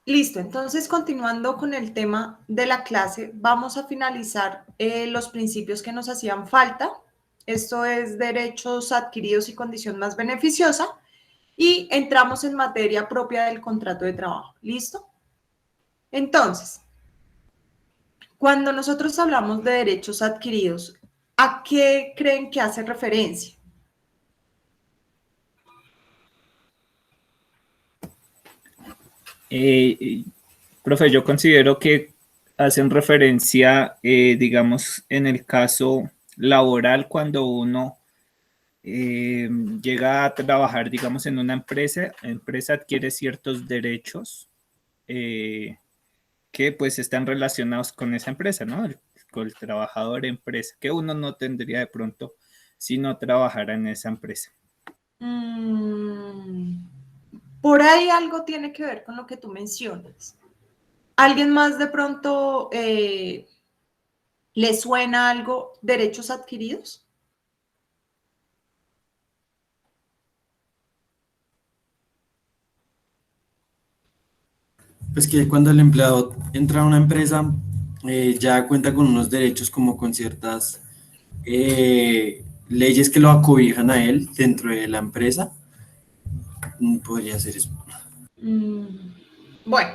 Listo, entonces continuando con el tema de la clase, vamos a finalizar los principios que nos hacían falta. Esto es derechos adquiridos y condición más beneficiosa. Y entramos en materia propia del contrato de trabajo. ¿Listo? Entonces, cuando nosotros hablamos de derechos adquiridos, ¿a qué creen que hace referencia? Profe, yo considero que hacen referencia, digamos, en el caso laboral, cuando uno llega a trabajar, digamos, en una empresa, la empresa adquiere ciertos derechos que pues están relacionados con esa empresa, ¿no? Con el trabajador empresa, que uno no tendría de pronto si no trabajara en esa empresa. Por ahí algo tiene que ver con lo que tú mencionas. ¿Alguien más de pronto le suena algo derechos adquiridos? Pues que cuando el empleado entra a una empresa, ya cuenta con unos derechos como con ciertas leyes que lo acobijan a él dentro de la empresa. Podría ser eso. Bueno,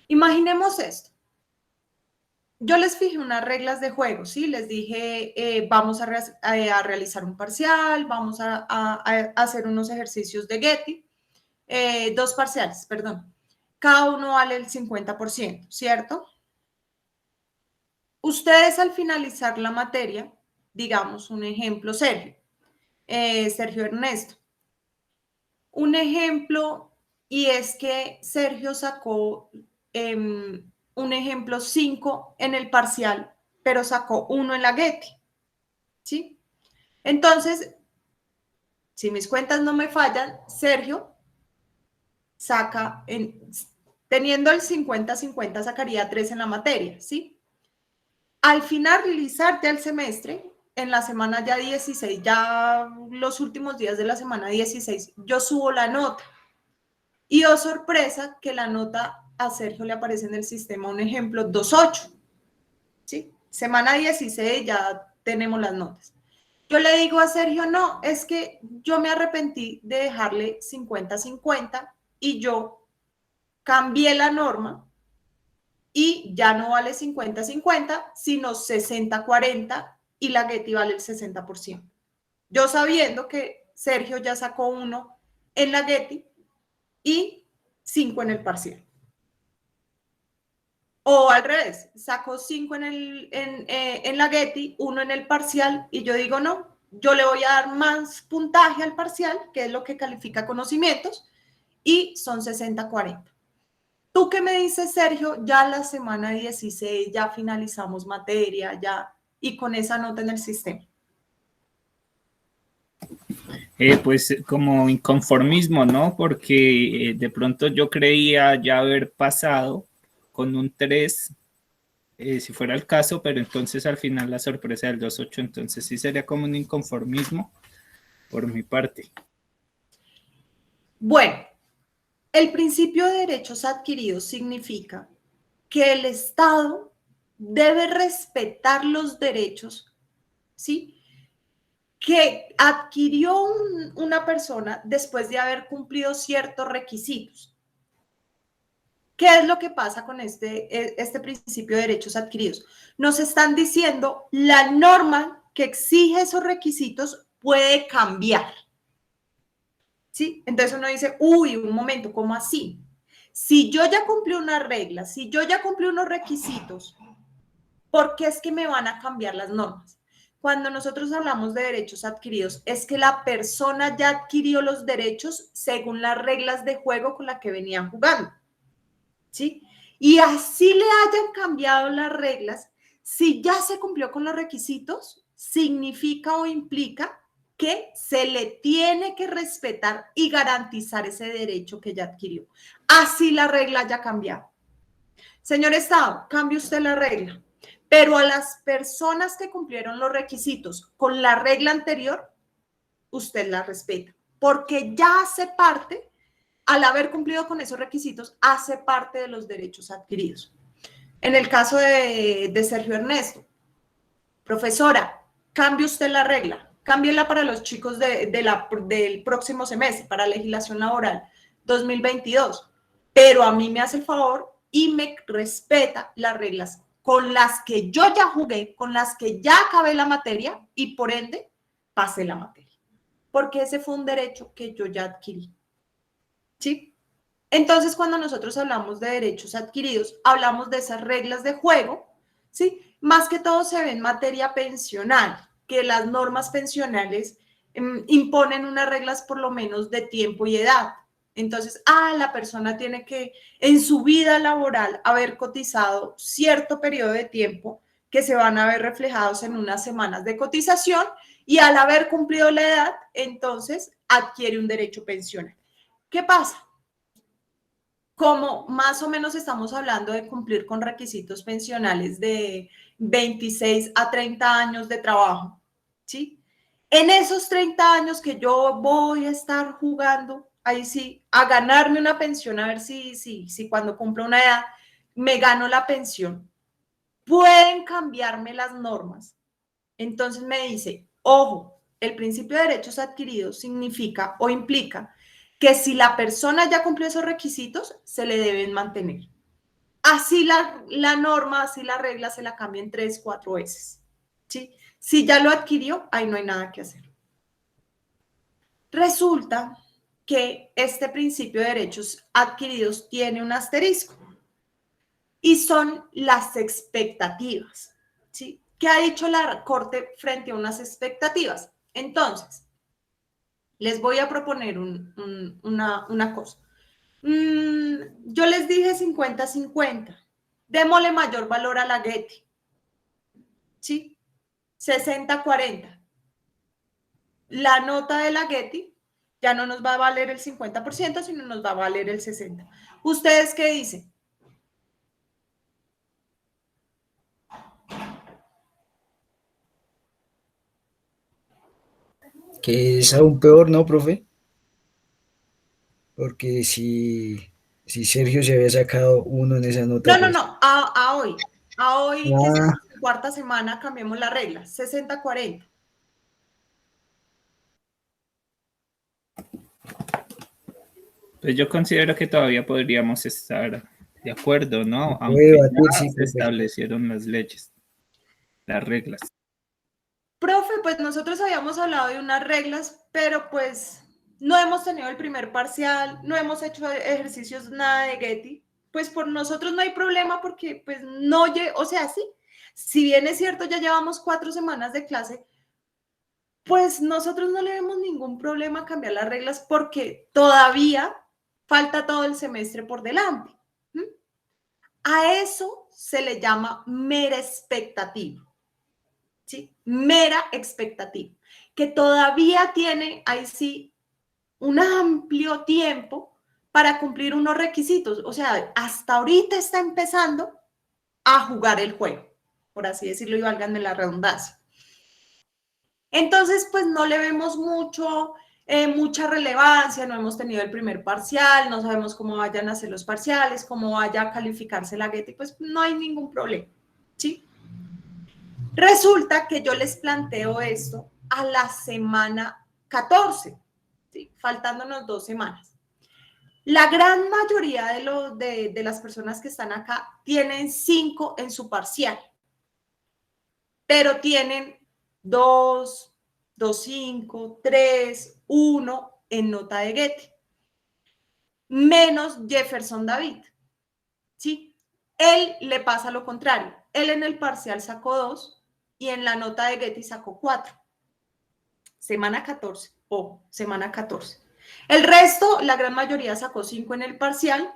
imaginemos esto. Yo les fijé unas reglas de juego, ¿sí? Les dije, vamos a realizar un parcial, vamos a hacer unos ejercicios de Getty, dos parciales, perdón. Cada uno vale el 50%, ¿cierto? Ustedes al finalizar la materia, digamos un ejemplo, Sergio Ernesto, un ejemplo, y es que Sergio sacó un ejemplo 5 en el parcial, pero sacó 1 en la Getty, ¿sí? Entonces, si mis cuentas no me fallan, Sergio saca, teniendo el 50-50, sacaría 3 en la materia, ¿sí? Al finalizar ya el semestre, en la semana ya 16, ya los últimos días de la semana 16, yo subo la nota. Y oh sorpresa que la nota a Sergio le aparece en el sistema, un ejemplo, 2.8. ¿Sí? Semana 16 ya tenemos las notas. Yo le digo a Sergio, no, es que yo me arrepentí de dejarle 50-50 y yo cambié la norma y ya no vale 50-50, sino 60-40 y la Getty vale el 60%. Yo sabiendo que Sergio ya sacó 1 en la Getty y 5 en el parcial. O al revés, sacó 5 en la Getty, 1 en el parcial, y yo digo, no, yo le voy a dar más puntaje al parcial, que es lo que califica conocimientos, y son 60-40. ¿Tú qué me dices, Sergio? Ya la semana 16, ya finalizamos materia, ya, y con esa nota en el sistema. Pues como inconformismo, ¿no? Porque de pronto yo creía ya haber pasado con un 3, si fuera el caso, pero entonces al final la sorpresa del 2.8, entonces sí sería como un inconformismo por mi parte. Bueno, el principio de derechos adquiridos significa que el Estado debe respetar los derechos, ¿sí?, que adquirió una persona después de haber cumplido ciertos requisitos. ¿Qué es lo que pasa con este principio de derechos adquiridos? Nos están diciendo la norma que exige esos requisitos puede cambiar. ¿Sí? Entonces uno dice, uy, un momento, ¿cómo así? Si yo ya cumplí una regla, si yo ya cumplí unos requisitos, ¿por qué es que me van a cambiar las normas? Cuando nosotros hablamos de derechos adquiridos, es que la persona ya adquirió los derechos según las reglas de juego con las que venían jugando, ¿sí? Y así le hayan cambiado las reglas, si ya se cumplió con los requisitos, significa o implica que se le tiene que respetar y garantizar ese derecho que ya adquirió. Así la regla haya cambiado. Señor Estado, cambie usted la regla, pero a las personas que cumplieron los requisitos con la regla anterior, usted la respeta, porque ya hace parte al haber cumplido con esos requisitos, hace parte de los derechos adquiridos. En el caso de Sergio Ernesto, profesora, cambie usted la regla, cámbiela para los chicos del próximo semestre, para legislación laboral 2022, pero a mí me hace el favor y me respeta las reglas con las que yo ya jugué, con las que ya acabé la materia y por ende pasé la materia, porque ese fue un derecho que yo ya adquirí. ¿Sí? Entonces, cuando nosotros hablamos de derechos adquiridos, hablamos de esas reglas de juego, ¿sí? Más que todo se ve en materia pensional, que las normas pensionales imponen unas reglas por lo menos de tiempo y edad. Entonces, la persona tiene que en su vida laboral haber cotizado cierto periodo de tiempo que se van a ver reflejados en unas semanas de cotización y al haber cumplido la edad, entonces adquiere un derecho pensional. ¿Qué pasa? Como más o menos estamos hablando de cumplir con requisitos pensionales de 26 a 30 años de trabajo, ¿sí? En esos 30 años que yo voy a estar jugando, ahí sí, a ganarme una pensión, a ver si cuando cumpla una edad me gano la pensión, pueden cambiarme las normas. Entonces me dice, ojo, el principio de derechos adquiridos significa o implica que si la persona ya cumplió esos requisitos, se le deben mantener. Así la norma, así la regla se la cambien 3, 4 veces. ¿Sí? Si ya lo adquirió, ahí no hay nada que hacer. Resulta que este principio de derechos adquiridos tiene un asterisco y son las expectativas. ¿Sí? ¿Qué ha dicho la Corte frente a unas expectativas? Entonces, les voy a proponer una cosa. Yo les dije 50-50. Démosle mayor valor a la Getty. ¿Sí? 60-40. La nota de la Getty ya no nos va a valer el 50%, sino nos va a valer el 60%. ¿Ustedes qué dicen? Que es aún peor, ¿no, profe? Porque si Sergio se había sacado uno en esa nota, pues. No, a hoy. A hoy que Ah, estamos en cuarta semana, cambiemos la regla. 60-40. Pues yo considero que todavía podríamos estar de acuerdo, ¿no? se puede Aunque debatir, ya sí, se profe. establecieron las leyes, las reglas. Profe, pues nosotros habíamos hablado de unas reglas, pero pues no hemos tenido el primer parcial, no hemos hecho ejercicios nada de Getty, pues por nosotros no hay problema porque pues no, o sea, sí, si bien es cierto, ya llevamos 4 semanas de clase, pues nosotros no le vemos ningún problema a cambiar las reglas porque todavía falta todo el semestre por delante. ¿Mm? A eso se le llama mera expectativa. ¿Sí? Mera expectativa, que todavía tiene, ahí sí, un amplio tiempo para cumplir unos requisitos. O sea, hasta ahorita está empezando a jugar el juego, por así decirlo, y válganme la redundancia. Entonces, pues no le vemos mucha relevancia, no hemos tenido el primer parcial, no sabemos cómo vayan a ser los parciales, cómo vaya a calificarse la Getty, pues no hay ningún problema, ¿sí? Resulta que yo les planteo esto a la semana 14, ¿sí? Faltándonos 2 semanas. La gran mayoría de las personas que están acá tienen 5 en su parcial, pero tienen 2, 2.5, 3, 1 en nota de Getty, menos Jefferson David, ¿sí? Él le pasa lo contrario. Él en el parcial sacó 2 y en la nota de Getty sacó 4. Semana 14, semana 14. El resto, la gran mayoría sacó 5 en el parcial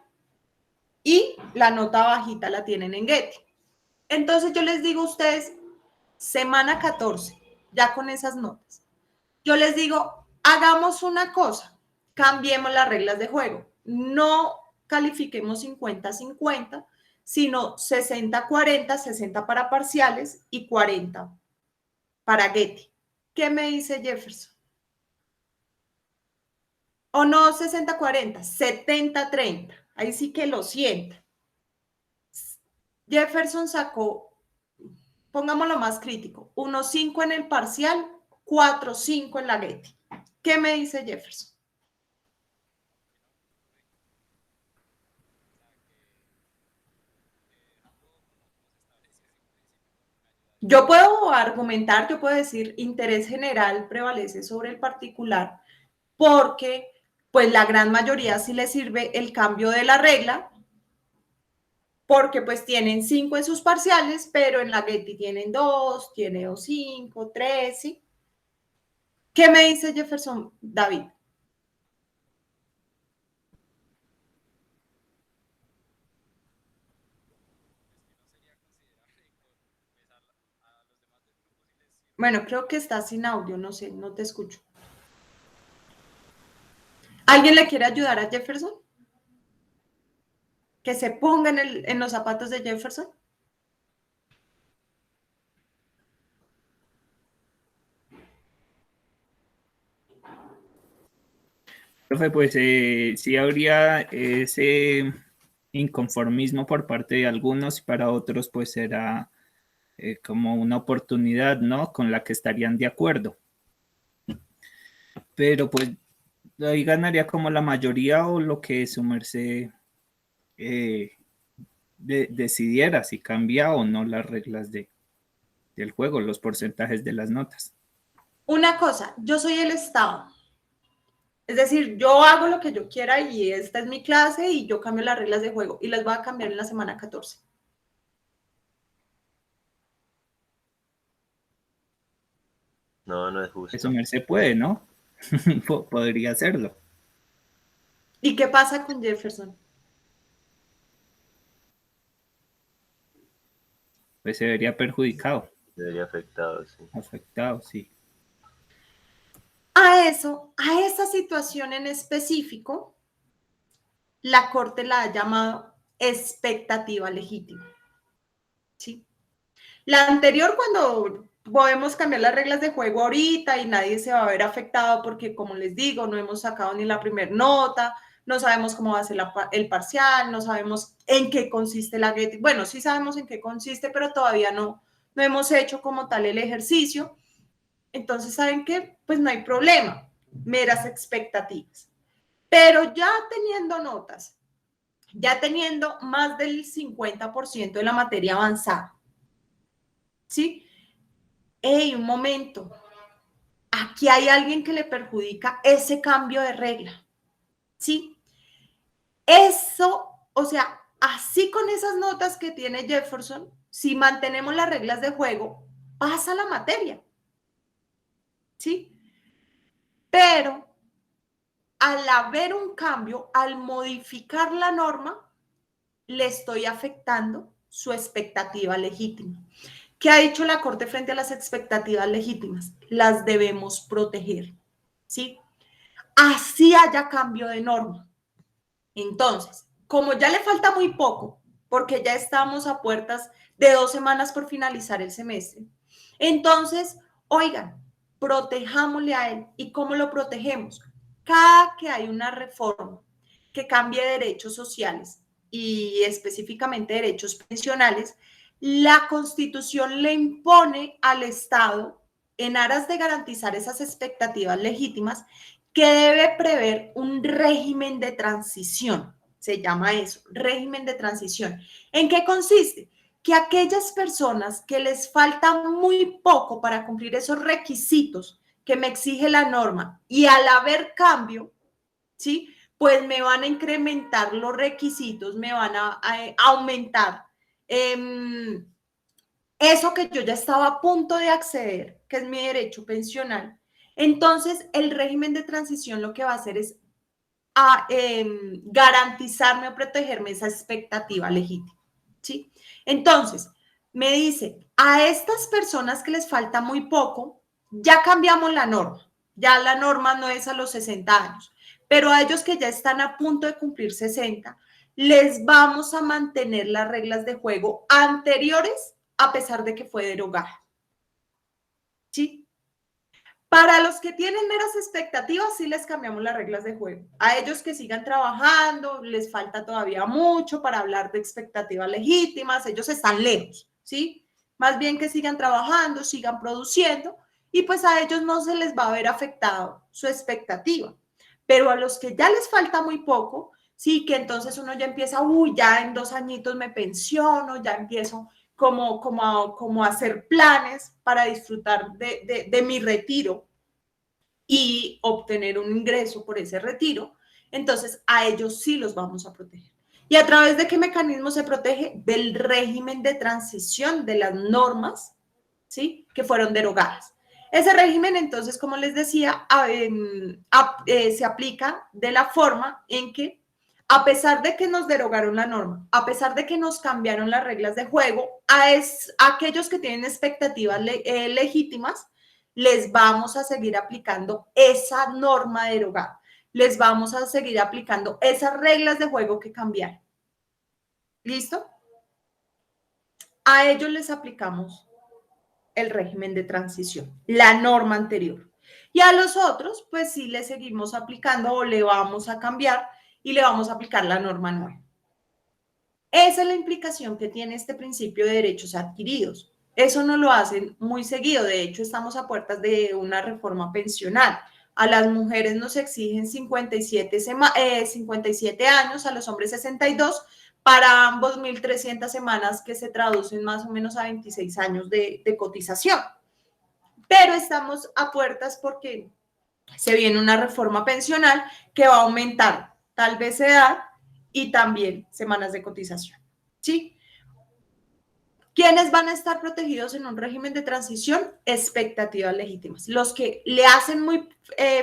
y la nota bajita la tienen en Getty. Entonces yo les digo a ustedes, semana 14, ya con esas notas, yo les digo, hagamos una cosa, cambiemos las reglas de juego. No califiquemos 50-50, sino 60-40, 60 para parciales y 40 para Getty. ¿Qué me dice Jefferson? o no 60-40, 70-30. Ahí sí que lo sienta. Jefferson sacó, pongámoslo más crítico, 1.5 en el parcial, 4.5 en la Getty. ¿Qué me dice Jefferson? Yo puedo argumentar, yo puedo decir, interés general prevalece sobre el particular, porque pues la gran mayoría sí le sirve el cambio de la regla, porque pues tienen 5 en sus parciales, pero en la Getty tienen 2, tiene 2.5, 3, ¿sí? ¿Qué me dice Jefferson David? Bueno, creo que está sin audio, no sé, no te escucho. ¿Alguien le quiere ayudar a Jefferson? Que se ponga en los zapatos de Jefferson. Profe, pues sí habría ese inconformismo por parte de algunos y para otros pues será como una oportunidad, ¿no? Con la que estarían de acuerdo. Pero pues ahí ganaría como la mayoría o lo que su merced decidiera, si cambia o no las reglas del juego, los porcentajes de las notas. Una cosa, yo soy el Estado. Es decir, yo hago lo que yo quiera y esta es mi clase y yo cambio las reglas de juego y las voy a cambiar en la semana 14. No, no es Eso justo. merced puede, ¿no? Podría hacerlo. ¿Y qué pasa con Jefferson? Pues se vería perjudicado, Debería afectado, sí. afectado, sí. A esa situación en específico, la Corte la ha llamado expectativa legítima. ¿Sí? La anterior, cuando podemos cambiar las reglas de juego ahorita y nadie se va a ver afectado porque, como les digo, no hemos sacado ni la primera nota, no sabemos cómo va a ser el parcial, no sabemos en qué consiste la Getty. Bueno, sí sabemos en qué consiste, pero todavía no hemos hecho como tal el ejercicio. Entonces, ¿saben qué? Pues no hay problema, meras expectativas. Pero ya teniendo notas, ya teniendo más del 50% de la materia avanzada, ¿sí? Hey, un momento, aquí hay alguien que le perjudica ese cambio de regla, ¿sí? Eso, o sea, así con esas notas que tiene Jefferson, si mantenemos las reglas de juego, pasa la materia, ¿sí? Pero al haber un cambio, al modificar la norma, le estoy afectando su expectativa legítima. ¿Qué ha dicho la Corte frente a las expectativas legítimas? Las debemos proteger, ¿sí? Así haya cambio de norma. Entonces, como ya le falta muy poco, porque ya estamos a puertas de 2 semanas por finalizar el semestre, entonces, oigan, protejámosle a él. ¿Y cómo lo protegemos? Cada que hay una reforma que cambie derechos sociales y específicamente derechos pensionales, la Constitución le impone al Estado, en aras de garantizar esas expectativas legítimas, que debe prever un régimen de transición. Se llama eso, régimen de transición. ¿En qué consiste? Que aquellas personas que les falta muy poco para cumplir esos requisitos que me exige la norma y al haber cambio, ¿sí? Pues me van a incrementar los requisitos, me van a aumentar eso que yo ya estaba a punto de acceder, que es mi derecho pensional. Entonces, el régimen de transición lo que va a hacer es garantizarme o protegerme esa expectativa legítima, ¿sí? Entonces, me dice, a estas personas que les falta muy poco, ya cambiamos la norma, ya la norma no es a los 60 años, pero a ellos que ya están a punto de cumplir 60, les vamos a mantener las reglas de juego anteriores a pesar de que fue derogada, ¿sí? Para los que tienen meras expectativas, sí les cambiamos las reglas de juego. A ellos que sigan trabajando, les falta todavía mucho para hablar de expectativas legítimas, ellos están lejos, ¿sí? Más bien que sigan trabajando, sigan produciendo, y pues a ellos no se les va a ver afectado su expectativa. Pero a los que ya les falta muy poco, sí, que entonces uno ya empieza, uy, ya en 2 añitos me pensiono, ya empiezo como a hacer planes para disfrutar de mi retiro y obtener un ingreso por ese retiro, entonces a ellos sí los vamos a proteger. ¿Y a través de qué mecanismo se protege? Del régimen de transición de las normas, ¿sí? Que fueron derogadas. Ese régimen, entonces, como les decía, se aplica de la forma en que, a pesar de que nos derogaron la norma, a pesar de que nos cambiaron las reglas de juego, a aquellos que tienen expectativas legítimas, les vamos a seguir aplicando esa norma derogada. Les vamos a seguir aplicando esas reglas de juego que cambiaron. ¿Listo? A ellos les aplicamos el régimen de transición, la norma anterior. Y a los otros, pues sí le seguimos aplicando o le vamos a cambiar y le vamos a aplicar la norma nueva. Esa es la implicación que tiene este principio de derechos adquiridos. Eso no lo hacen muy seguido. De hecho, estamos a puertas de una reforma pensional. A las mujeres nos exigen 57 años, a los hombres 62, para ambos 1.300 semanas, que se traducen más o menos a 26 años de cotización. Pero estamos a puertas porque se viene una reforma pensional que va a aumentar tal vez edad y también semanas de cotización, ¿sí? ¿Quiénes van a estar protegidos en un régimen de transición? Expectativas legítimas. Los que le hacen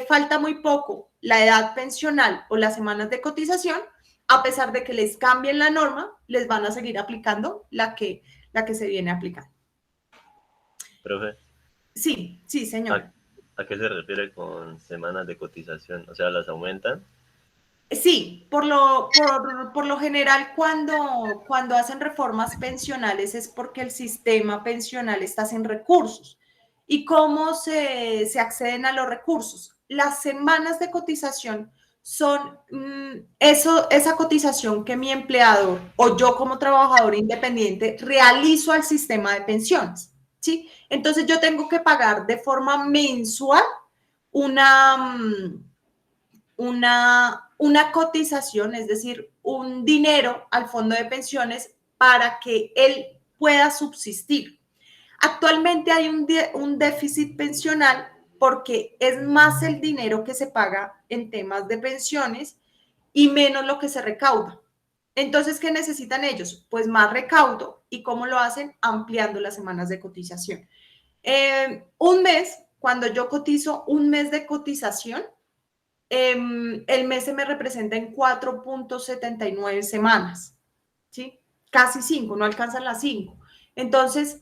falta muy poco la edad pensional o las semanas de cotización, a pesar de que les cambien la norma, les van a seguir aplicando la que se viene aplicando. Profe, Sí, señor. ¿a qué se refiere con semanas de cotización? O sea, ¿las aumentan? Sí, por lo general cuando hacen reformas pensionales es porque el sistema pensional está sin recursos. ¿Y cómo se acceden a los recursos? Las semanas de cotización son esa cotización que mi empleador o yo como trabajador independiente realizo al sistema de pensiones, ¿sí? Entonces yo tengo que pagar de forma mensual una cotización, es decir, un dinero al fondo de pensiones para que él pueda subsistir. Actualmente hay un déficit pensional porque es más el dinero que se paga en temas de pensiones y menos lo que se recauda. Entonces, ¿qué necesitan ellos? Pues más recaudo. ¿Y cómo lo hacen? Ampliando las semanas de cotización. Un mes, cuando yo cotizo un mes de cotización, el mes se me representa en 4.79 semanas, ¿sí? Casi 5, no alcanzan las 5. Entonces,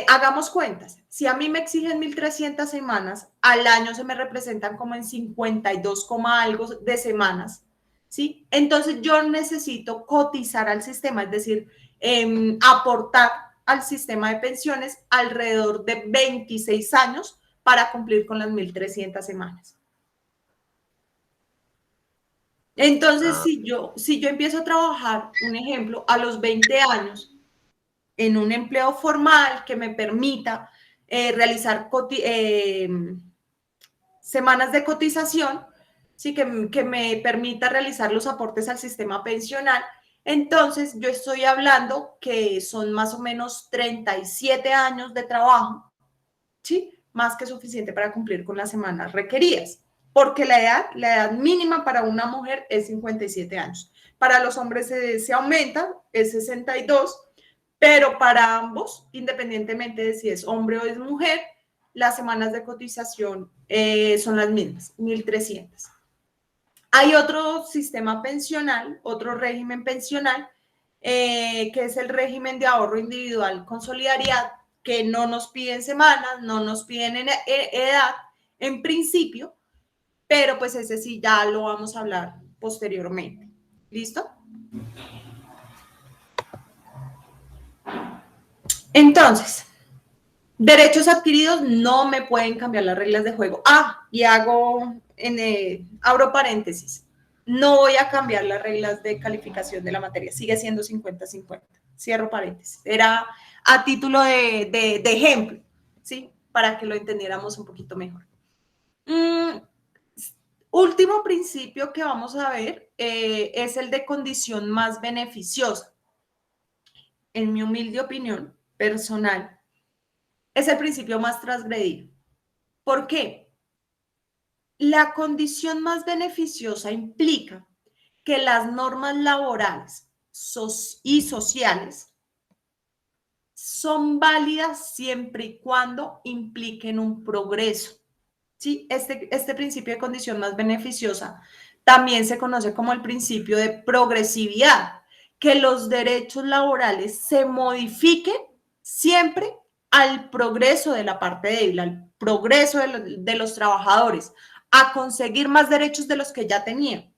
hagamos cuentas. Si a mí me exigen 1.300 semanas, al año se me representan como en 52, algo de semanas, ¿sí? Entonces, yo necesito cotizar al sistema, es decir, aportar al sistema de pensiones alrededor de 26 años para cumplir con las 1.300 semanas. Entonces, si yo empiezo a trabajar, un ejemplo, a los 20 años en un empleo formal que me permita realizar semanas de cotización, ¿sí? que me permita realizar los aportes al sistema pensional, entonces yo estoy hablando que son más o menos 37 años de trabajo, ¿sí? Más que suficiente para cumplir con las semanas requeridas. Porque la edad mínima para una mujer es 57 años. Para los hombres se aumenta, es 62, pero para ambos, independientemente de si es hombre o es mujer, las semanas de cotización son las mismas, 1.300. Hay otro sistema pensional, otro régimen pensional, que es el régimen de ahorro individual con solidaridad, que no nos piden semanas, no nos piden edad en principio, pero pues ese sí ya lo vamos a hablar posteriormente. ¿Listo? Entonces, Derechos adquiridos no me pueden cambiar las reglas de juego. Y abro paréntesis. No voy a cambiar las reglas de calificación de la materia. Sigue siendo 50-50. Cierro paréntesis. Era a título de ejemplo, ¿sí? Para que lo entendiéramos un poquito mejor. Último principio que vamos a ver es el de condición más beneficiosa. En mi humilde opinión personal, es el principio más transgredido. ¿Por qué? La condición más beneficiosa implica que las normas laborales y sociales son válidas siempre y cuando impliquen un progreso. ¿Sí? Este principio de condición más beneficiosa también se conoce como el principio de progresividad, que los derechos laborales se modifiquen siempre al progreso de la parte débil, al progreso de los trabajadores, a conseguir más derechos de los que ya tenían.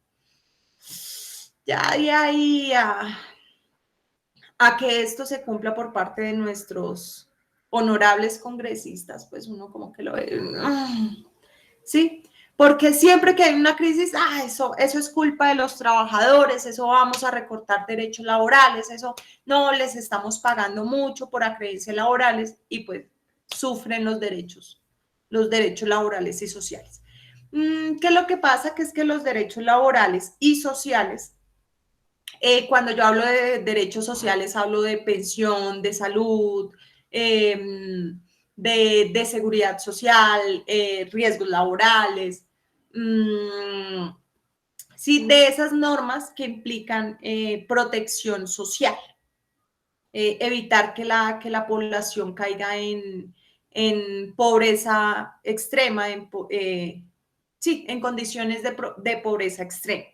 Ya de ahí a que esto se cumpla por parte de nuestros honorables congresistas, pues uno como que lo ve, ¿sí? Porque siempre que hay una crisis, eso es culpa de los trabajadores, eso vamos a recortar derechos laborales, eso no les estamos pagando mucho por acreencias laborales y pues sufren los derechos laborales y sociales. ¿Qué es lo que pasa? Que es que los derechos laborales y sociales, cuando yo hablo de derechos sociales, hablo de pensión, de salud, de seguridad social, riesgos laborales, sí, de esas normas que implican protección social, evitar que la población caiga en pobreza extrema, en condiciones de pobreza extrema.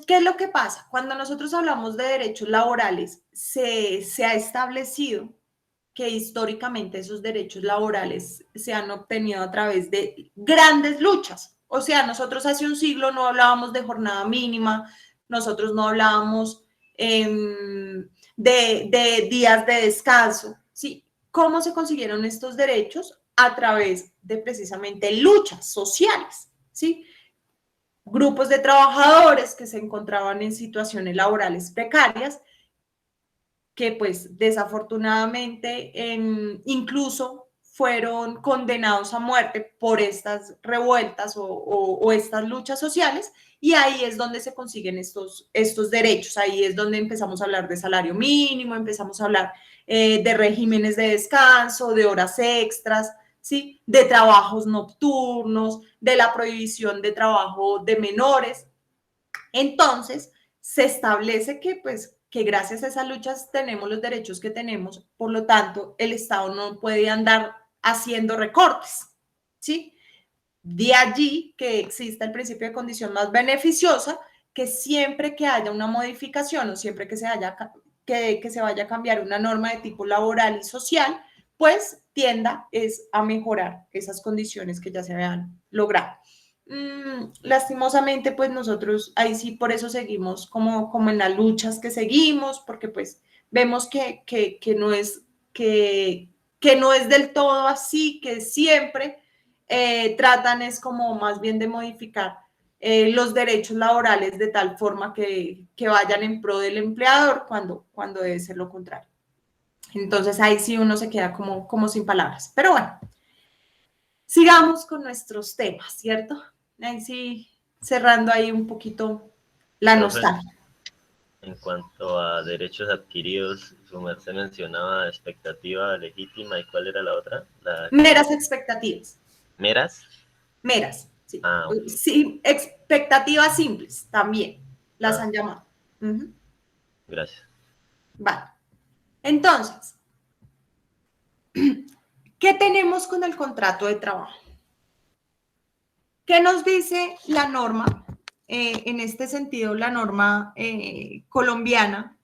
¿Qué es lo que pasa? Cuando nosotros hablamos de derechos laborales, se ha establecido que históricamente esos derechos laborales se han obtenido a través de grandes luchas. O sea, nosotros hace un siglo no hablábamos de jornada mínima, nosotros no hablábamos de días de descanso, ¿sí? ¿Cómo se consiguieron estos derechos? A través de precisamente luchas sociales, ¿sí? Grupos de trabajadores que se encontraban en situaciones laborales precarias, que pues desafortunadamente incluso fueron condenados a muerte por estas revueltas o estas luchas sociales, y ahí es donde se consiguen estos derechos, ahí es donde empezamos a hablar de salario mínimo, empezamos a hablar de regímenes de descanso, de horas extras, ¿sí? De trabajos nocturnos, de la prohibición de trabajo de menores. Entonces, se establece que, pues, que gracias a esas luchas tenemos los derechos que tenemos, por lo tanto, el Estado no puede andar haciendo recortes, ¿sí? De allí que exista el principio de condición más beneficiosa, que siempre que haya una modificación o siempre que se vaya a cambiar una norma de tipo laboral y social, pues tienda a mejorar esas condiciones que ya se habían logrado. Lastimosamente, pues nosotros ahí sí por eso seguimos como en las luchas que seguimos, porque pues vemos que no es del todo así, que siempre tratan es como más bien de modificar los derechos laborales de tal forma que vayan en pro del empleador cuando debe ser lo contrario. Entonces ahí sí uno se queda como sin palabras. Pero bueno, sigamos con nuestros temas, ¿cierto? Ahí sí, cerrando ahí un poquito la nostalgia. En cuanto a derechos adquiridos, su merced mencionaba expectativa legítima, ¿y cuál era la otra? Meras expectativas. ¿Meras? Meras, sí. Okay. Sí, expectativas simples también las han llamado. Gracias. Vale. Entonces, ¿qué tenemos con el contrato de trabajo? ¿Qué nos dice la norma? En este sentido, la norma colombiana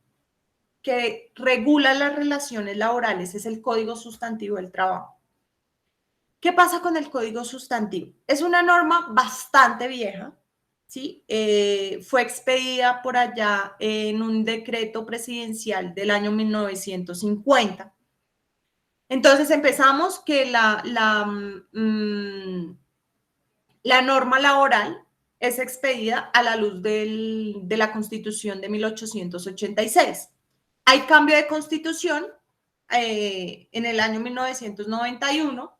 que regula las relaciones laborales es el Código Sustantivo del Trabajo. ¿Qué pasa con el Código Sustantivo? Es una norma bastante vieja, ¿sí? Fue expedida por allá en un decreto presidencial del año 1950. Entonces empezamos que la norma laboral es expedida a la luz de la Constitución de 1886. Hay cambio de Constitución en el año 1991.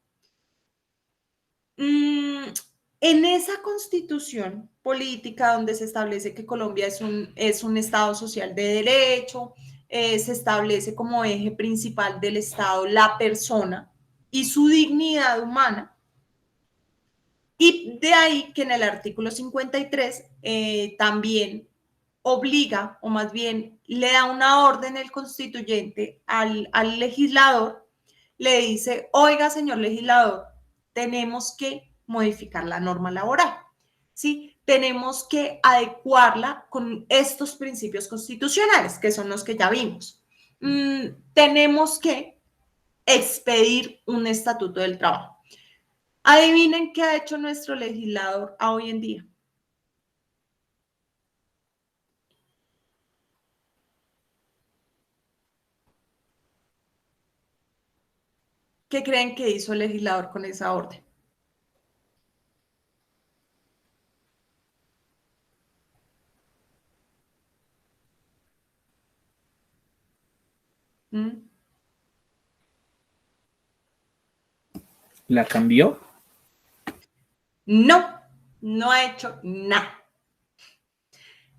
En esa Constitución política donde se establece que Colombia es un Estado social de derecho, se establece como eje principal del Estado la persona y su dignidad humana. Y de ahí que en el artículo 53 también obliga, o más bien le da una orden el constituyente al legislador, le dice, oiga, señor legislador, tenemos que modificar la norma laboral, ¿sí? Tenemos que adecuarla con estos principios constitucionales, que son los que ya vimos. Tenemos que expedir un estatuto del trabajo. Adivinen qué ha hecho nuestro legislador a hoy en día. ¿Qué creen que hizo el legislador con esa orden? ¿La cambió? No, no ha hecho nada.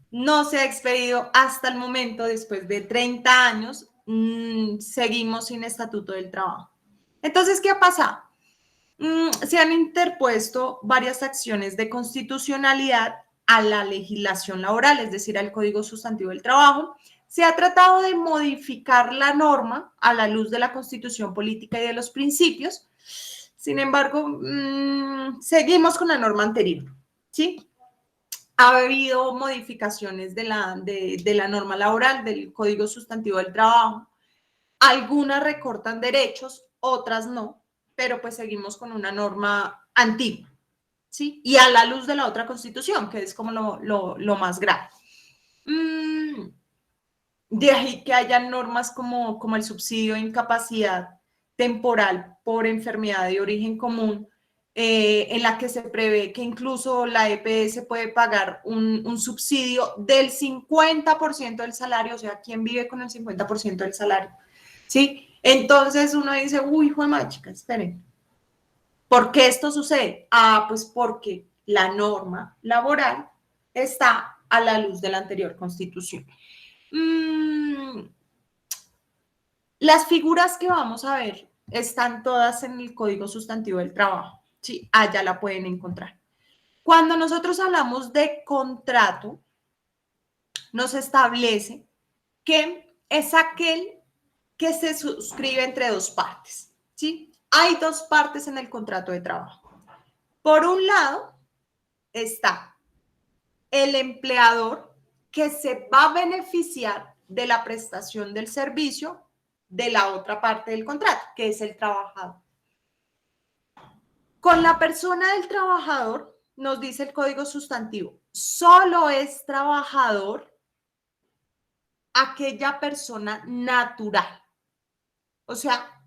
No se ha expedido hasta el momento, después de 30 años, seguimos sin estatuto del trabajo. Entonces, ¿qué ha pasado? Se han interpuesto varias acciones de constitucionalidad a la legislación laboral, es decir, al Código Sustantivo del Trabajo. Se ha tratado de modificar la norma a la luz de la Constitución política y de los principios. Sin embargo, seguimos con la norma anterior, ¿sí? Ha habido modificaciones de la norma laboral, del Código Sustantivo del Trabajo. Algunas recortan derechos, otras no, pero pues seguimos con una norma antigua, ¿sí? Y a la luz de la otra Constitución, que es como lo más grave. De ahí que haya normas como el subsidio de incapacidad temporal por enfermedad de origen común, en la que se prevé que incluso la EPS puede pagar un subsidio del 50% del salario, o sea, ¿quién vive con el 50% del salario? ¿Sí? Entonces uno dice, uy, hijo de machica, esperen. ¿Por qué esto sucede? Pues porque la norma laboral está a la luz de la anterior Constitución. Las figuras que vamos a ver están todas en el Código Sustantivo del Trabajo. Sí, allá la pueden encontrar. Cuando nosotros hablamos de contrato, nos establece que es aquel que se suscribe entre dos partes, ¿sí? Hay dos partes en el contrato de trabajo. Por un lado está el empleador que se va a beneficiar de la prestación del servicio de la otra parte del contrato, que es el trabajador. Con la persona del trabajador, nos dice el Código Sustantivo, solo es trabajador aquella persona natural. O sea,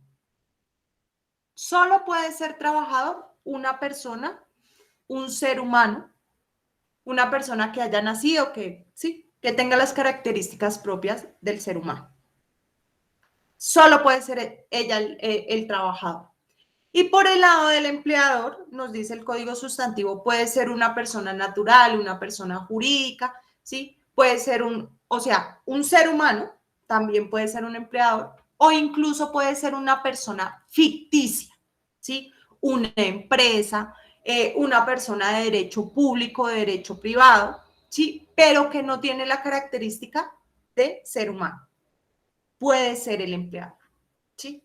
solo puede ser trabajador una persona, un ser humano, una persona que haya nacido, que tenga las características propias del ser humano. Solo puede ser ella el trabajador. Y por el lado del empleador, nos dice el Código Sustantivo, puede ser una persona natural, una persona jurídica, ¿sí? Puede ser un ser humano, también puede ser un empleador, o incluso puede ser una persona ficticia, ¿sí? Una empresa, una persona de derecho público, de derecho privado, ¿sí? Pero que no tiene la característica de ser humano. Puede ser el empleador, ¿sí?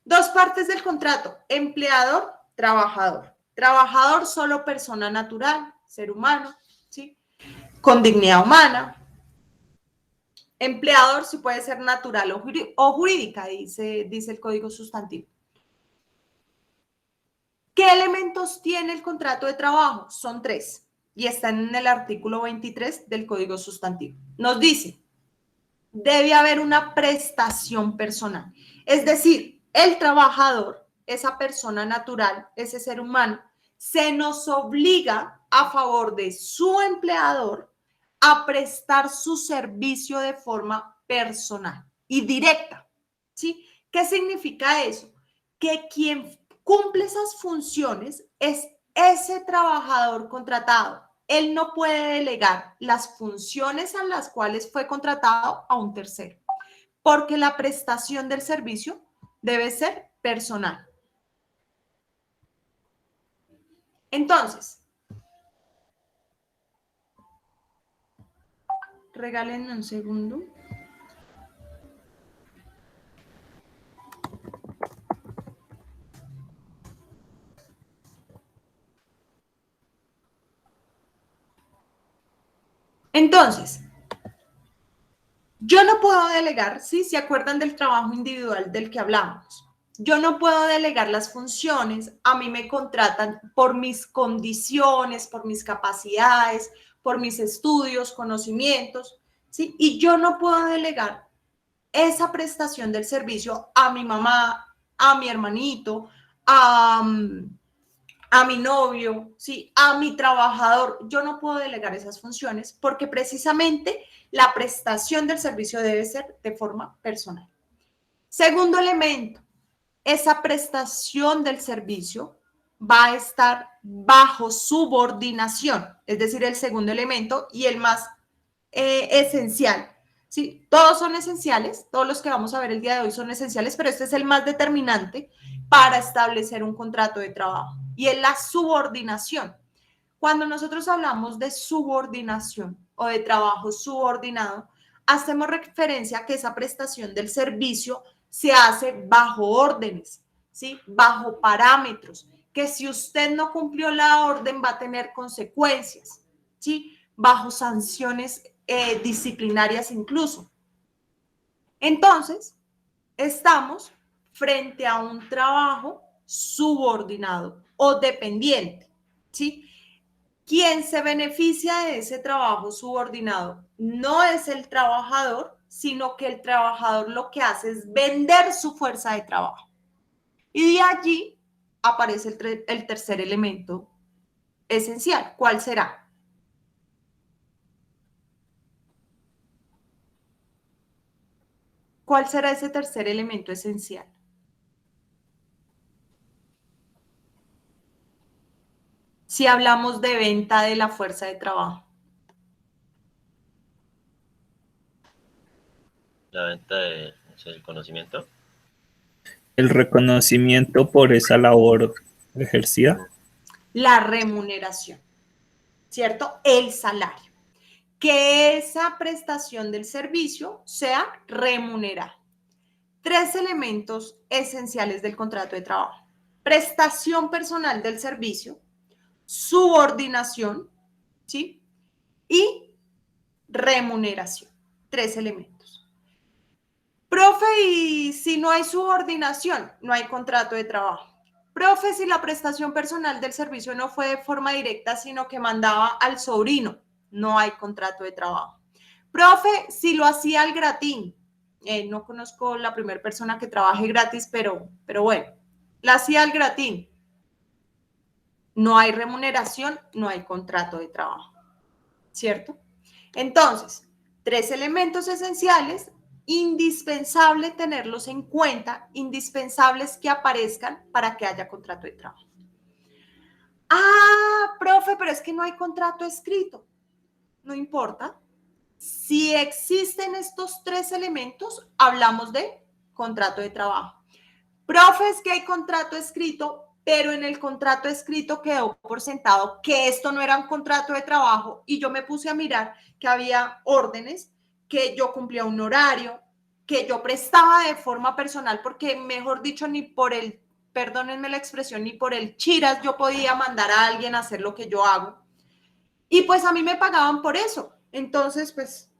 Dos partes del contrato, empleador, trabajador. Trabajador, solo persona natural, ser humano, ¿sí? Con dignidad humana. Empleador, sí puede ser natural o jurídica, dice el Código Sustantivo. ¿Qué elementos tiene el contrato de trabajo? Son 3 y están en el artículo 23 del Código Sustantivo. Nos dice, debe haber una prestación personal. Es decir, el trabajador, esa persona natural, ese ser humano, se nos obliga a favor de su empleador a prestar su servicio de forma personal y directa, ¿sí? ¿Qué significa eso? Que quien cumple esas funciones es ese trabajador contratado. Él no puede delegar las funciones a las cuales fue contratado a un tercero, porque la prestación del servicio debe ser personal. Entonces, regálenme un segundo. Entonces, yo no puedo delegar, ¿sí? ¿Se acuerdan del trabajo individual del que hablamos? Yo no puedo delegar las funciones, a mí me contratan por mis condiciones, por mis capacidades, por mis estudios, conocimientos, ¿sí? Y yo no puedo delegar esa prestación del servicio a mi mamá, a mi hermanito, a mi novio, ¿sí? A mi trabajador. Yo no puedo delegar esas funciones porque precisamente la prestación del servicio debe ser de forma personal. Segundo elemento, esa prestación del servicio va a estar bajo subordinación, es decir, el segundo elemento y el más esencial. ¿Sí? Todos son esenciales, todos los que vamos a ver el día de hoy son esenciales, pero este es el más determinante para establecer un contrato de trabajo y es la subordinación. Cuando nosotros hablamos de subordinación o de trabajo subordinado, hacemos referencia a que esa prestación del servicio se hace bajo órdenes, ¿sí? Bajo parámetros, que si usted no cumplió la orden va a tener consecuencias, ¿sí? Bajo sanciones disciplinarias incluso. Entonces, estamos frente a un trabajo subordinado o dependiente, ¿sí? Quien se beneficia de ese trabajo subordinado no es el trabajador, sino que el trabajador lo que hace es vender su fuerza de trabajo. Y de allí aparece el tercer elemento esencial. ¿Cuál será? ¿Cuál será ese tercer elemento esencial? Si hablamos de venta de la fuerza de trabajo. La venta de, no sé, el conocimiento. El reconocimiento por esa labor ejercida. La remuneración, ¿cierto? El salario. Que esa prestación del servicio sea remunerada. Tres elementos esenciales del contrato de trabajo. Prestación personal del servicio, subordinación, ¿sí? Y remuneración. Tres elementos. Profe, y si no hay subordinación, no hay contrato de trabajo. Profe, si la prestación personal del servicio no fue de forma directa, sino que mandaba al sobrino, no hay contrato de trabajo. Profe, si lo hacía al gratín, no conozco la primera persona que trabaje gratis, pero bueno, la hacía al gratín. No hay remuneración, no hay contrato de trabajo, ¿cierto? Entonces, tres elementos esenciales, indispensable tenerlos en cuenta, indispensables que aparezcan para que haya contrato de trabajo. Ah, profe, pero es que no hay contrato escrito. No importa. Si existen estos tres elementos, hablamos de contrato de trabajo. Profe, es que hay contrato escrito, pero en el contrato escrito quedó por sentado que esto no era un contrato de trabajo y yo me puse a mirar que había órdenes, que yo cumplía un horario, que yo prestaba de forma personal, porque mejor dicho, ni por el, perdónenme la expresión, ni por el chiras yo podía mandar a alguien a hacer lo que yo hago. Y pues a mí me pagaban por eso. Entonces, pues,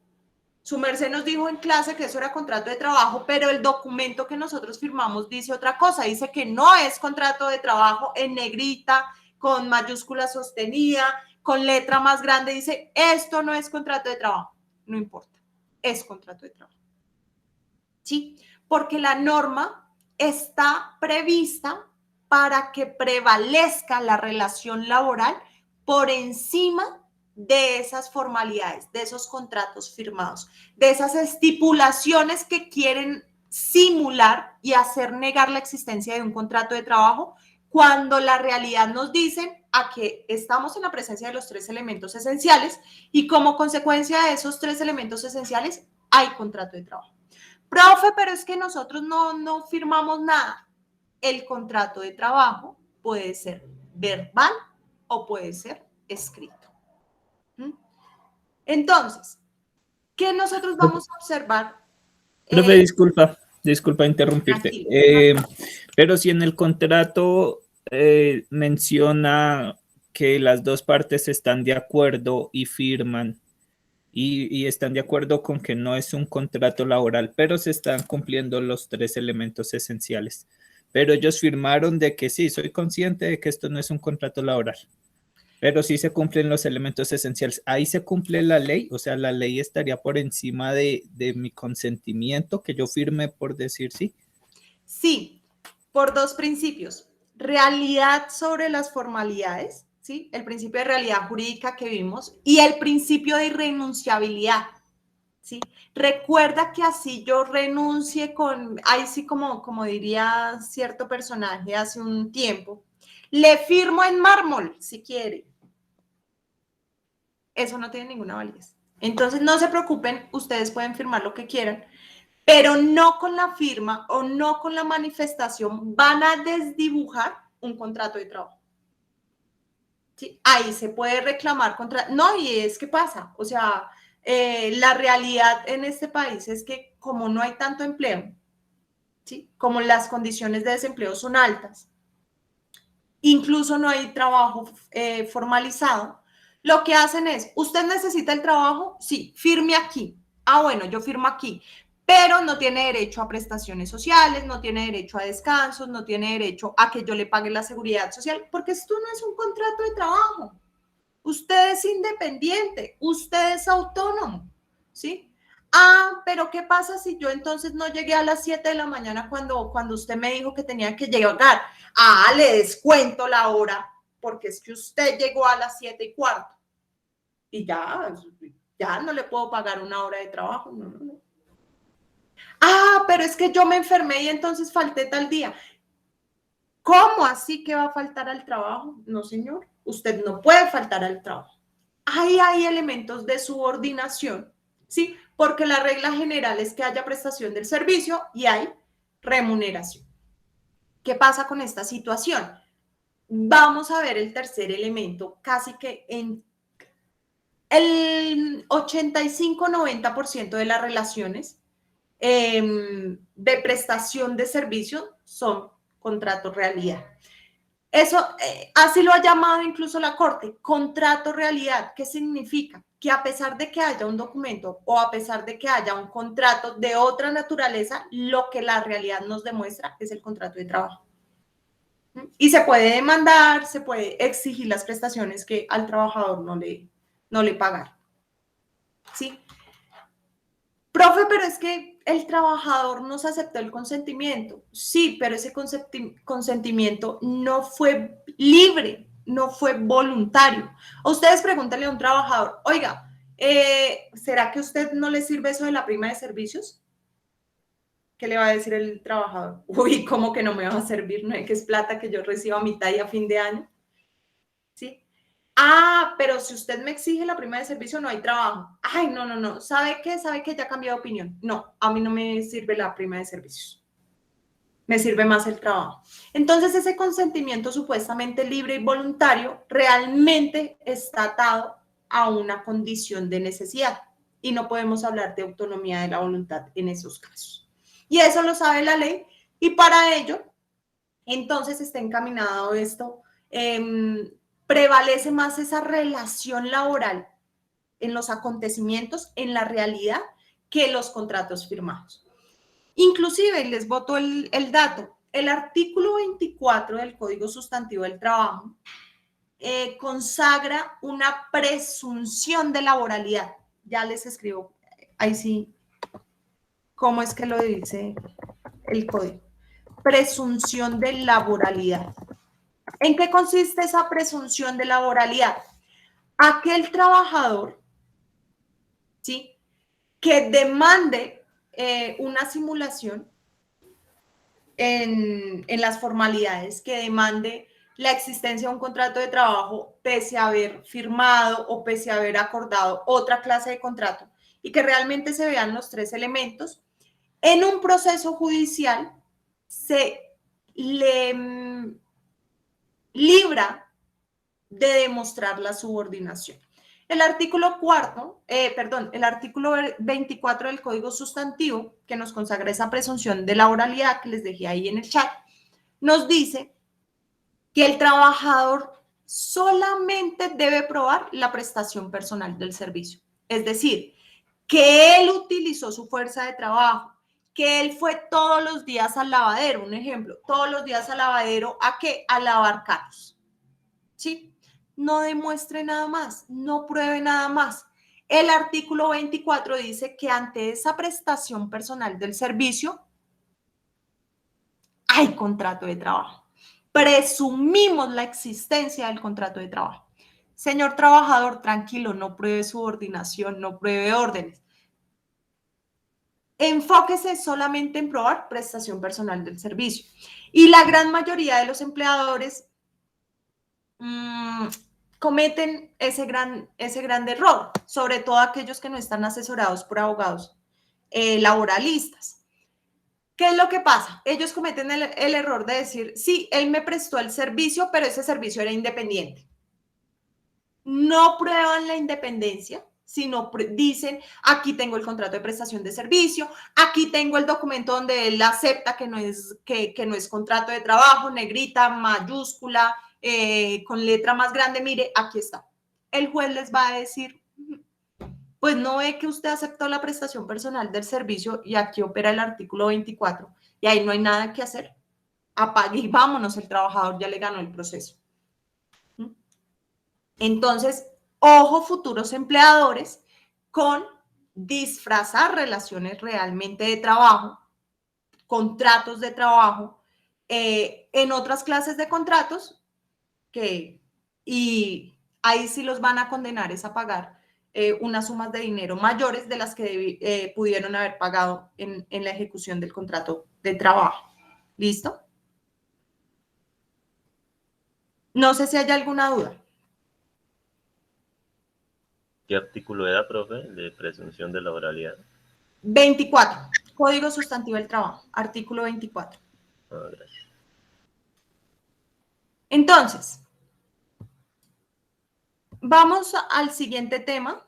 su merced nos dijo en clase que eso era contrato de trabajo, pero el documento que nosotros firmamos dice otra cosa, dice que no es contrato de trabajo en negrita, con mayúscula sostenida, con letra más grande, dice, esto no es contrato de trabajo. No importa, es contrato de trabajo. ¿Sí? Porque la norma está prevista para que prevalezca la relación laboral por encima de esas formalidades, de esos contratos firmados, de esas estipulaciones que quieren simular y hacer negar la existencia de un contrato de trabajo, cuando la realidad nos dice a que estamos en la presencia de los 3 elementos esenciales y como consecuencia de esos 3 elementos esenciales hay contrato de trabajo. Profe, pero es que nosotros no firmamos nada. El contrato de trabajo puede ser verbal o puede ser escrito. Entonces, ¿qué nosotros vamos a observar? Profe, disculpa interrumpirte. Pero si en el contrato menciona que las dos partes están de acuerdo y firman y están de acuerdo con que no es un contrato laboral, pero se están cumpliendo los 3 elementos esenciales. Pero ellos firmaron de que sí, soy consciente de que esto no es un contrato laboral, pero sí se cumplen los elementos esenciales. Ahí se cumple la ley, o sea, la ley estaría por encima de mi consentimiento que yo firme por decir sí. Sí, por 2 principios. Realidad sobre las formalidades, ¿sí? El principio de realidad jurídica que vimos y el principio de irrenunciabilidad, ¿sí? Recuerda que así yo renuncie ahí sí como diría cierto personaje hace un tiempo, le firmo en mármol si quiere. Eso no tiene ninguna validez. Entonces no se preocupen, ustedes pueden firmar lo que quieran, pero no con la firma o no con la manifestación van a desdibujar un contrato de trabajo. ¿Sí? Ahí se puede reclamar contra... No, y es que pasa, o sea, la realidad en este país es que como no hay tanto empleo, ¿sí? Como las condiciones de desempleo son altas, incluso no hay trabajo formalizado, lo que hacen es, ¿usted necesita el trabajo? Sí, firme aquí. Ah, bueno, yo firmo aquí, pero no tiene derecho a prestaciones sociales, no tiene derecho a descansos, no tiene derecho a que yo le pague la seguridad social, porque esto no es un contrato de trabajo. Usted es independiente, usted es autónomo, ¿sí? Ah, pero ¿qué pasa si yo entonces no llegué a las 7 de la mañana cuando usted me dijo que tenía que llegar? Ah, le descuento la hora, porque es que usted llegó a las 7:15 y ya no le puedo pagar una hora de trabajo. No. Ah, pero es que yo me enfermé y entonces falté tal día. ¿Cómo así que va a faltar al trabajo? No, señor, usted no puede faltar al trabajo. Ahí hay elementos de subordinación, ¿sí? Porque la regla general es que haya prestación del servicio y hay remuneración. ¿Qué pasa con esta situación? Vamos a ver el tercer elemento, casi que en el 85-90% de las relaciones de prestación de servicio son contratos realidad. Eso, así lo ha llamado incluso la Corte, contrato realidad. ¿Qué significa? Que a pesar de que haya un documento o a pesar de que haya un contrato de otra naturaleza, lo que la realidad nos demuestra es el contrato de trabajo. Y se puede demandar, se puede exigir las prestaciones que al trabajador no le pagaron. ¿Sí? Profe, pero es que el trabajador nos aceptó el consentimiento. Sí, pero ese consentimiento no fue libre, no fue voluntario. Ustedes pregúntenle a un trabajador, oiga, ¿será que a usted no le sirve eso de la prima de servicios? ¿Qué le va a decir el trabajador? Uy, ¿cómo que no me va a servir? No es que es plata que yo recibo a mitad y a fin de año. ¿Sí? Ah, pero si usted me exige la prima de servicio, no hay trabajo. Ay, no. ¿Sabe qué? ¿Sabe que ya cambió de opinión? No, a mí no me sirve la prima de servicios. Me sirve más el trabajo. Entonces, ese consentimiento supuestamente libre y voluntario realmente está atado a una condición de necesidad y no podemos hablar de autonomía de la voluntad en esos casos. Y eso lo sabe la ley y para ello, entonces está encaminado esto. Prevalece más esa relación laboral en los acontecimientos, en la realidad, que los contratos firmados. Inclusive, les boto el dato, el artículo 24 del Código Sustantivo del Trabajo consagra una presunción de laboralidad. Ya les escribo, ahí sí, cómo es que lo dice el Código. presunción de laboralidad. ¿En qué consiste esa presunción de laboralidad? Aquel trabajador, ¿sí?, que demande una simulación en las formalidades, que demande la existencia de un contrato de trabajo pese a haber firmado o pese a haber acordado otra clase de contrato, y que realmente se vean los tres elementos, en un proceso judicial se le libra de demostrar la subordinación. El artículo el artículo 24 del Código Sustantivo, que nos consagra esa presunción de laboralidad que les dejé ahí en el chat, nos dice que el trabajador solamente debe probar la prestación personal del servicio. Es decir, que él utilizó su fuerza de trabajo, que él fue todos los días al lavadero, un ejemplo, todos los días al lavadero, ¿a qué? A lavar carros. ¿Sí? No demuestre nada más, no pruebe nada más. El artículo 24 dice que ante esa prestación personal del servicio hay contrato de trabajo. Presumimos la existencia del contrato de trabajo. Señor trabajador, tranquilo, no pruebe subordinación, no pruebe órdenes. Enfóquese solamente en probar prestación personal del servicio. Y la gran mayoría de los empleadores cometen ese gran error, sobre todo aquellos que no están asesorados por abogados laboralistas. ¿Qué es lo que pasa? Ellos cometen el error de decir, sí, él me prestó el servicio, pero ese servicio era independiente. No prueban la independencia, sino dicen, aquí tengo el contrato de prestación de servicio, aquí tengo el documento donde él acepta que no es contrato de trabajo, negrita, mayúscula, con letra más grande, mire, aquí está. El juez les va a decir, pues no ve que usted aceptó la prestación personal del servicio y aquí opera el artículo 24 y ahí no hay nada que hacer. Apague y vámonos, el trabajador ya le ganó el proceso. Entonces, ojo, futuros empleadores, con disfrazar relaciones realmente de trabajo, contratos de trabajo, en otras clases de contratos, y ahí sí los van a condenar es a pagar unas sumas de dinero mayores de las que pudieron haber pagado en la ejecución del contrato de trabajo. ¿Listo? No sé si hay alguna duda. ¿Qué artículo era, profe, de presunción de laboralidad? 24. Código Sustantivo del Trabajo. Artículo 24. Gracias. Entonces, vamos al siguiente tema,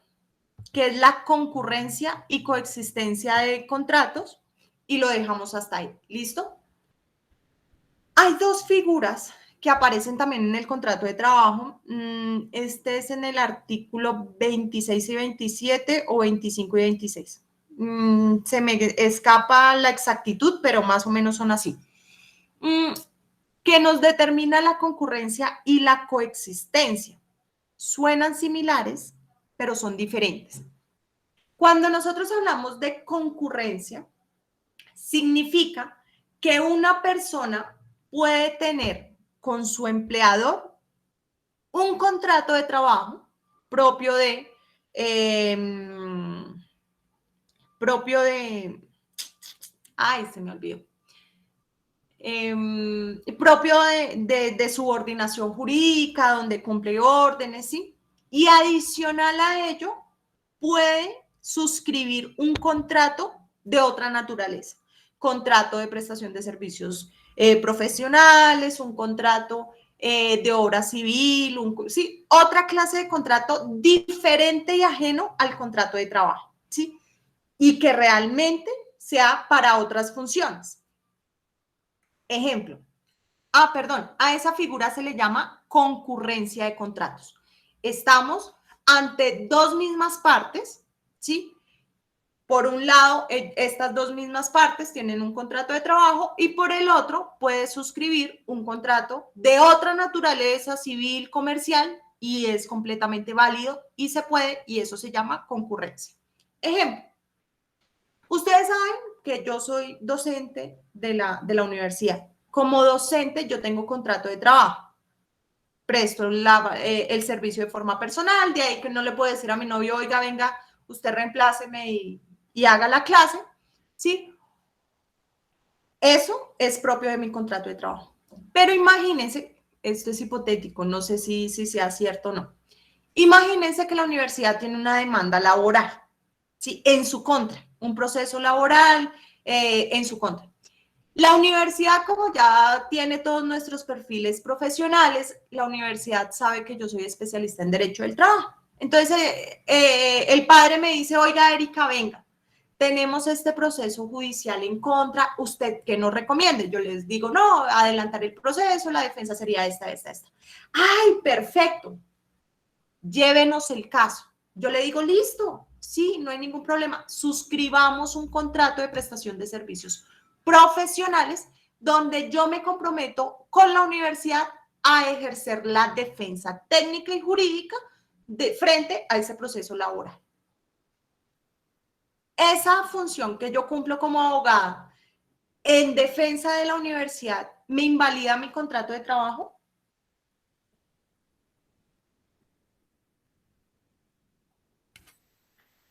que es la concurrencia y coexistencia de contratos, y lo dejamos hasta ahí. ¿Listo? Hay dos figuras que aparecen también en el contrato de trabajo. Este es en el artículo 26 y 27 o 25 y 26. Se me escapa la exactitud, pero más o menos son así. Que nos determina la concurrencia y la coexistencia. Suenan similares, pero son diferentes. Cuando nosotros hablamos de concurrencia, significa que una persona puede tener con su empleador un contrato de trabajo propio de ay, se me olvidó. Propio de subordinación jurídica, donde cumple órdenes, ¿sí? Y adicional a ello, puede suscribir un contrato de otra naturaleza. Contrato de prestación de servicios profesionales, un contrato de obra civil, ¿sí? Otra clase de contrato diferente y ajeno al contrato de trabajo, ¿sí? Y que realmente sea para otras funciones. Ejemplo, a esa figura se le llama concurrencia de contratos. Estamos ante dos mismas partes, ¿sí? Por un lado, estas dos mismas partes tienen un contrato de trabajo y por el otro puede suscribir un contrato de otra naturaleza, civil, comercial, y es completamente válido y se puede, y eso se llama concurrencia. Ejemplo, ustedes saben que yo soy docente de la universidad Como docente, yo tengo contrato de trabajo. Presto el servicio de forma personal, de ahí que no le puedo decir a mi novio, oiga, venga, usted reempláceme y haga la clase, ¿sí? Eso es propio de mi contrato de trabajo. Pero imagínense, esto es hipotético, no sé si sea cierto o no. Imagínense que la universidad tiene una demanda laboral, ¿sí? En su contra, un proceso laboral en su contra. La universidad, como ya tiene todos nuestros perfiles profesionales, la universidad sabe que yo soy especialista en Derecho del Trabajo. Entonces, el padre me dice, oiga, Erika, venga, tenemos este proceso judicial en contra, ¿usted qué nos recomiende? Yo les digo, no, adelantar el proceso, la defensa sería esta. ¡Ay, perfecto! Llévenos el caso. Yo le digo, listo, sí, no hay ningún problema. Suscribamos un contrato de prestación de servicios profesionales donde yo me comprometo con la universidad a ejercer la defensa técnica y jurídica de frente a ese proceso laboral. Esa función que yo cumplo como abogada en defensa de la universidad, ¿me invalida mi contrato de trabajo?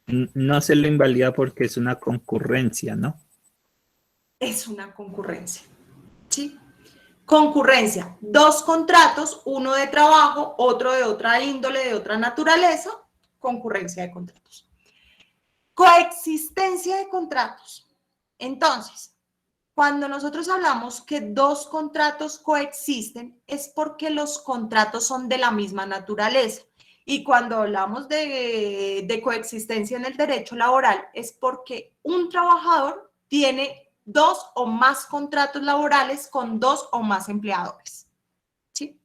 No se lo invalida porque es una concurrencia, ¿no? Es una concurrencia, ¿sí? Concurrencia, dos contratos, uno de trabajo, otro de otra índole, de otra naturaleza, concurrencia de contratos. Coexistencia de contratos. Entonces, cuando nosotros hablamos que dos contratos coexisten, es porque los contratos son de la misma naturaleza. Y cuando hablamos de coexistencia en el derecho laboral, es porque un trabajador tiene dos o más contratos laborales con dos o más empleadores. ¿Sí?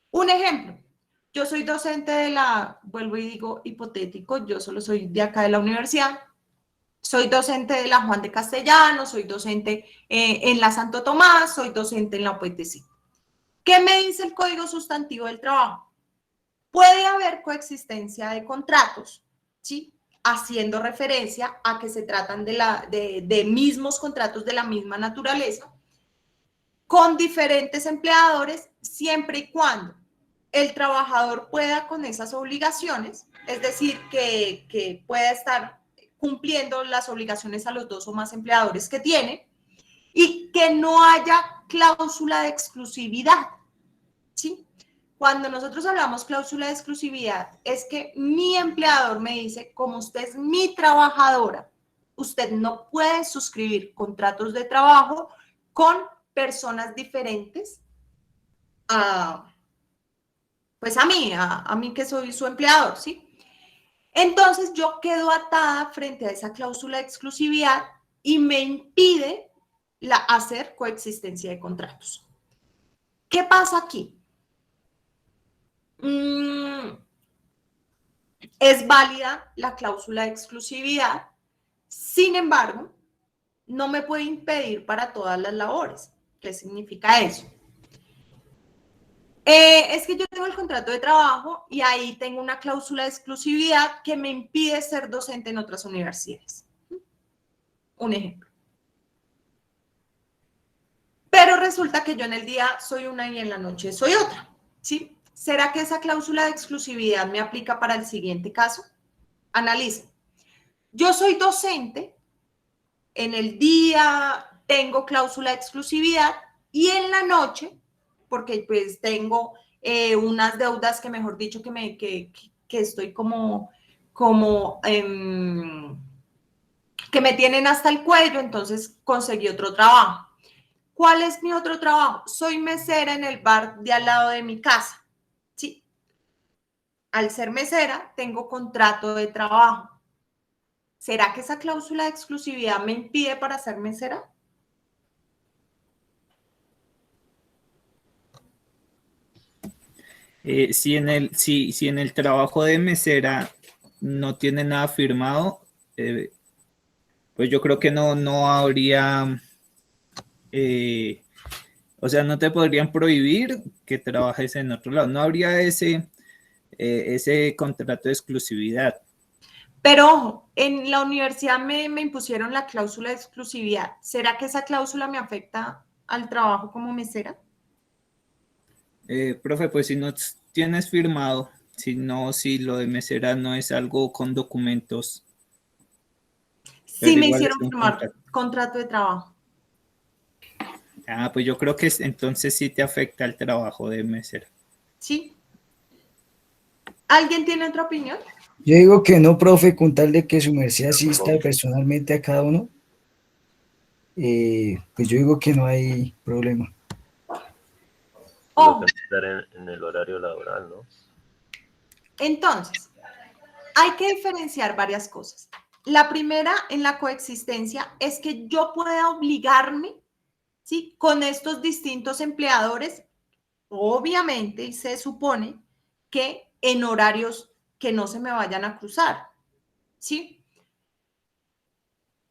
Un ejemplo, yo soy docente de vuelvo y digo hipotético, yo solo soy de acá de la universidad, soy docente de la Juan de Castellano, soy docente en la Santo Tomás, soy docente en la UPTC. ¿Qué me dice el Código Sustantivo del Trabajo? Puede haber coexistencia de contratos, ¿sí? Haciendo referencia a que se tratan de mismos contratos de la misma naturaleza, con diferentes empleadores, siempre y cuando el trabajador pueda con esas obligaciones, es decir, que pueda estar cumpliendo las obligaciones a los dos o más empleadores que tiene y que no haya cláusula de exclusividad, ¿sí? Cuando nosotros hablamos cláusula de exclusividad, es que mi empleador me dice, como usted es mi trabajadora, usted no puede suscribir contratos de trabajo con personas diferentes pues a mí que soy su empleador, ¿sí? Entonces yo quedo atada frente a esa cláusula de exclusividad y me impide hacer coexistencia de contratos. ¿Qué pasa aquí? Es válida la cláusula de exclusividad, sin embargo, no me puede impedir para todas las labores. ¿Qué significa eso? Es que yo tengo el contrato de trabajo y ahí tengo una cláusula de exclusividad que me impide ser docente en otras universidades. Un ejemplo. Pero resulta que yo en el día soy una y en la noche soy otra, ¿sí? ¿Será que esa cláusula de exclusividad me aplica para el siguiente caso? Analiza. Yo soy docente, en el día tengo cláusula de exclusividad y en la noche, porque pues tengo unas deudas que mejor dicho que estoy que me tienen hasta el cuello, entonces conseguí otro trabajo. ¿Cuál es mi otro trabajo? Soy mesera en el bar de al lado de mi casa. Sí. Al ser mesera, tengo contrato de trabajo. ¿Será que esa cláusula de exclusividad me impide para ser mesera? Si en el trabajo de mesera no tiene nada firmado, pues yo creo que no habría, o sea, no te podrían prohibir que trabajes en otro lado. No habría ese contrato de exclusividad. Pero ojo, en la universidad me impusieron la cláusula de exclusividad. ¿Será que esa cláusula me afecta al trabajo como mesera? Profe, pues si no tienes firmado, si lo de mesera no es algo con documentos, Sí pero me igual es hicieron un firmar contrato. contrato de trabajo. Pues yo creo que entonces sí te afecta el trabajo de mesera. ¿Sí? ¿Alguien tiene otra opinión? Yo digo que no, profe, con tal de que su merced asista personalmente a cada uno, pues yo digo que no hay problema. Lo Ojo, que estar en el horario laboral, ¿no? entonces, hay que diferenciar varias cosas. La primera en la coexistencia es que yo pueda obligarme, ¿sí?, con estos distintos empleadores, obviamente, y se supone que en horarios que no se me vayan a cruzar, ¿sí?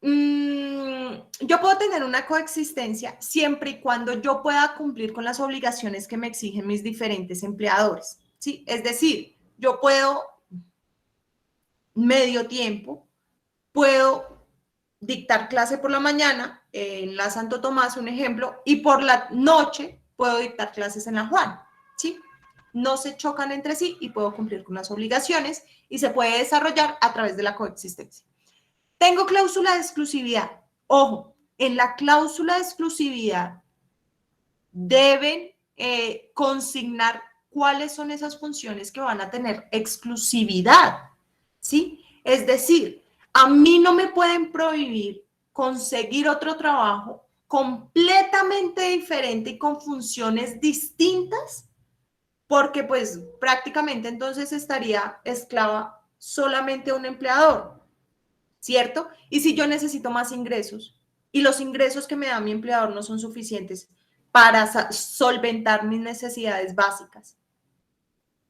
Yo puedo tener una coexistencia siempre y cuando yo pueda cumplir con las obligaciones que me exigen mis diferentes empleadores, ¿sí? Es decir, yo puedo medio tiempo, puedo dictar clase por la mañana en la Santo Tomás, un ejemplo, y por la noche puedo dictar clases en la Juan, ¿sí? No se chocan entre sí y puedo cumplir con las obligaciones y se puede desarrollar a través de la coexistencia. Tengo cláusula de exclusividad. Ojo, en la cláusula de exclusividad deben consignar cuáles son esas funciones que van a tener exclusividad, ¿sí? Es decir, a mí no me pueden prohibir conseguir otro trabajo completamente diferente y con funciones distintas, porque pues prácticamente entonces estaría esclava solamente a un empleador, ¿cierto? Y si yo necesito más ingresos y los ingresos que me da mi empleador no son suficientes para solventar mis necesidades básicas,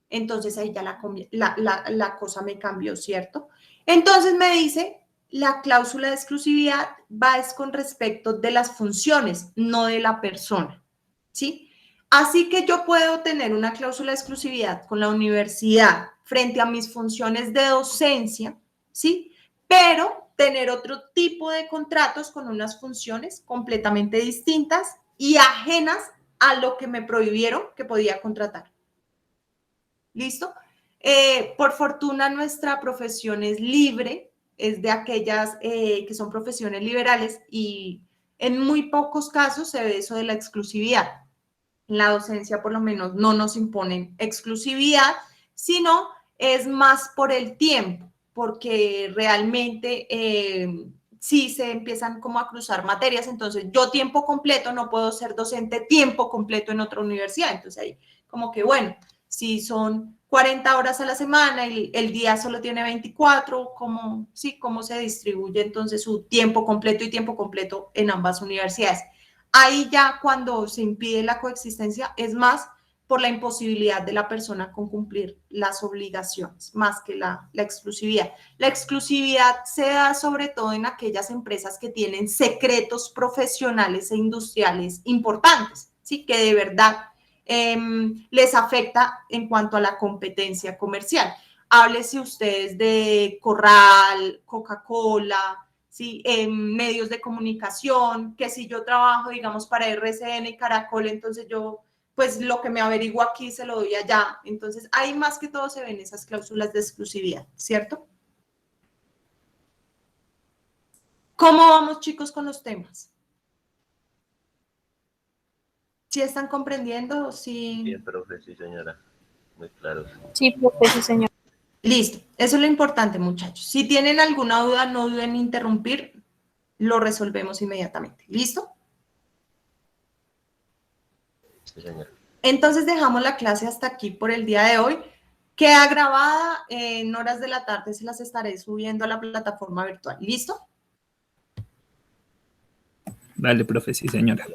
entonces ahí ya la cosa me cambió, ¿cierto? Entonces me dice, la cláusula de exclusividad va es con respecto de las funciones, no de la persona, ¿sí? Así que yo puedo tener una cláusula de exclusividad con la universidad frente a mis funciones de docencia, ¿sí? Pero tener otro tipo de contratos con unas funciones completamente distintas y ajenas a lo que me prohibieron que podía contratar. ¿Listo? Por fortuna nuestra profesión es libre, es de aquellas que son profesiones liberales y en muy pocos casos se ve eso de la exclusividad. En la docencia por lo menos no nos imponen exclusividad, sino es más por el tiempo, porque realmente sí se empiezan como a cruzar materias, entonces yo tiempo completo no puedo ser docente tiempo completo en otra universidad, entonces ahí como que bueno, si son 40 horas a la semana y el día solo tiene 24, ¿cómo se distribuye entonces su tiempo completo y tiempo completo en ambas universidades? Ahí ya cuando se impide la coexistencia es más por la imposibilidad de la persona con cumplir las obligaciones, más que la exclusividad. La exclusividad se da sobre todo en aquellas empresas que tienen secretos profesionales e industriales importantes, ¿sí? Que de verdad les afecta en cuanto a la competencia comercial. Háblese ustedes de Corral, Coca-Cola, ¿sí? Medios de comunicación, que si yo trabajo, digamos, para RCN y Caracol, entonces yo, pues lo que me averiguo aquí se lo doy allá. Entonces, ahí más que todo se ven esas cláusulas de exclusividad, ¿cierto? ¿Cómo vamos, chicos, con los temas? ¿Sí están comprendiendo? ¿Sí? Bien, profe, sí, señora. Muy claro. Sí, profe, sí, señor. Listo, eso es lo importante, muchachos. Si tienen alguna duda, no duden en interrumpir, lo resolvemos inmediatamente. ¿Listo? Sí, señora. Entonces dejamos la clase hasta aquí por el día de hoy. Queda grabada en horas de la tarde, se las estaré subiendo a la plataforma virtual. ¿Listo? Vale, profe, sí, señora.